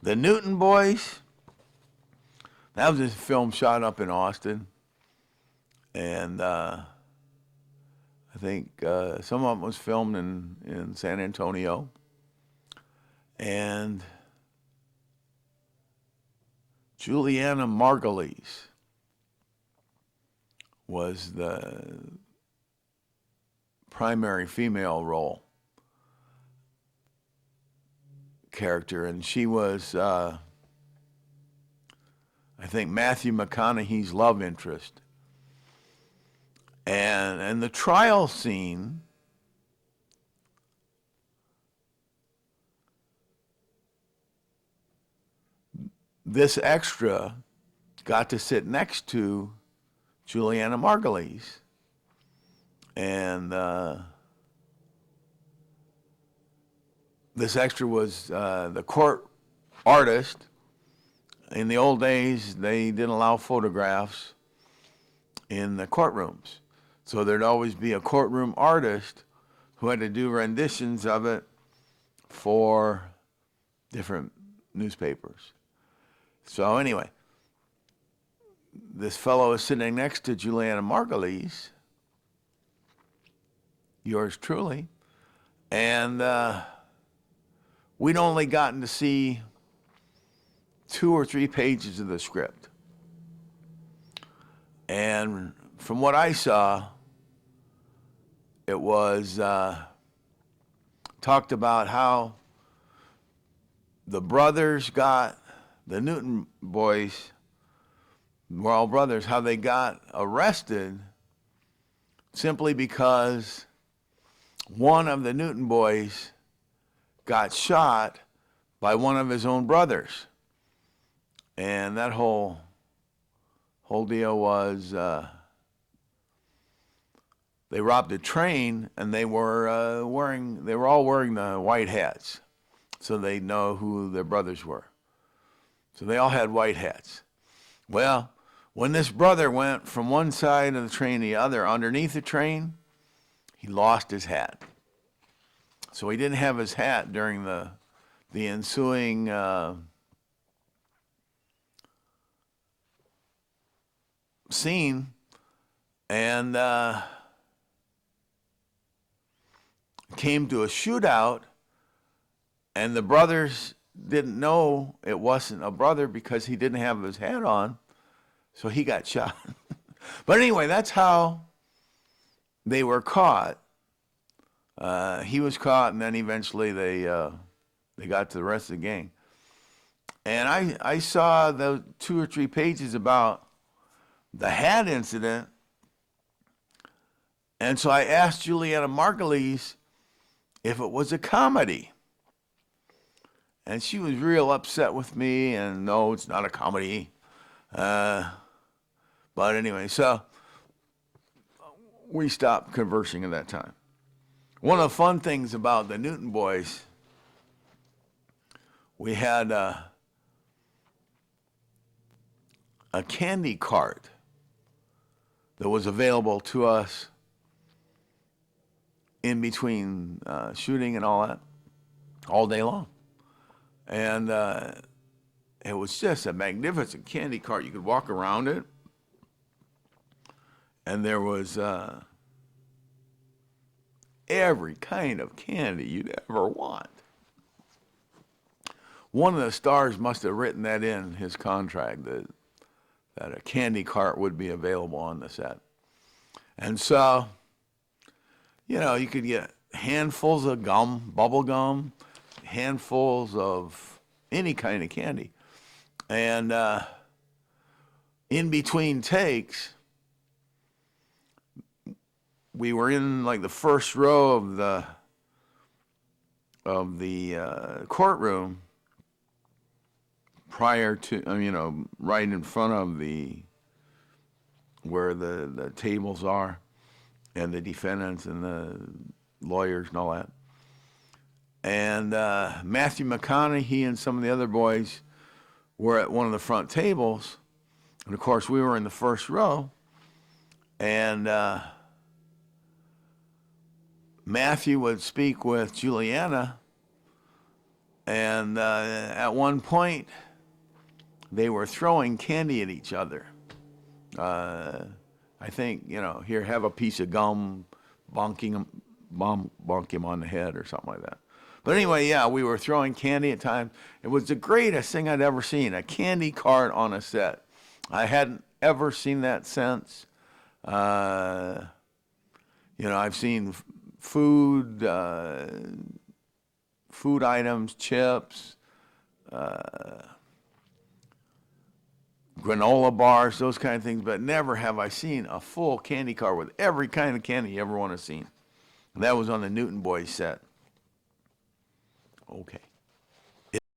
The Newton Boys, that was a film shot up in Austin. And I think some of it was filmed in San Antonio. And Juliana Margulies was the primary female role character, and she was, I think, Matthew McConaughey's love interest. And the trial scene, this extra got to sit next to Juliana Margulies. And this extra was the court artist. In the old days, they didn't allow photographs in the courtrooms. So there'd always be a courtroom artist who had to do renditions of it for different newspapers. So anyway, this fellow is sitting next to Juliana Margulies, yours truly, and we'd only gotten to see 2 or 3 pages of the script. And from what I saw, it was talked about how the brothers got, the Newton boys, were all brothers, how they got arrested simply because one of the Newton boys got shot by one of his own brothers. And that whole deal was they robbed a train, and they were all wearing the white hats, so they know who their brothers were. So they all had white hats. Well, when this brother went from one side of the train to the other, underneath the train, he lost his hat. So he didn't have his hat during the ensuing scene, and came to a shootout, and the brothers didn't know it wasn't a brother because he didn't have his hat on, so he got shot. But anyway, that's how they were caught. He was caught, and then eventually they got to the rest of the gang. And I saw those 2 or 3 pages about the hat incident, and so I asked Juliana Margulies if it was a comedy. And she was real upset with me, and no, it's not a comedy. But anyway, so we stopped conversing at that time. One of the fun things about the Newton Boys, we had a candy cart that was available to us in between shooting and all that, all day long. And it was just a magnificent candy cart. You could walk around it, and there was every kind of candy you'd ever want. One of the stars must have written that in his contract, that a candy cart would be available on the set. And so, you could get handfuls of gum, bubble gum, handfuls of any kind of candy. And in between takes, we were in like the first row of the courtroom, prior to, right in front of where the tables are, and the defendants and the lawyers and all that. And Matthew McConaughey and some of the other boys were at one of the front tables. And of course, we were in the first row. And Matthew would speak with Juliana And at one point, they were throwing candy at each other. I think, here, have a piece of gum, bonk him on the head or something like that. But anyway, yeah, we were throwing candy at times. It was the greatest thing I'd ever seen, a candy cart on a set. I hadn't ever seen that since. I've seen food items, chips, granola bars, those kind of things, but never have I seen a full candy cart with every kind of candy you ever want to see. And that was on the Newton Boys set. Okay.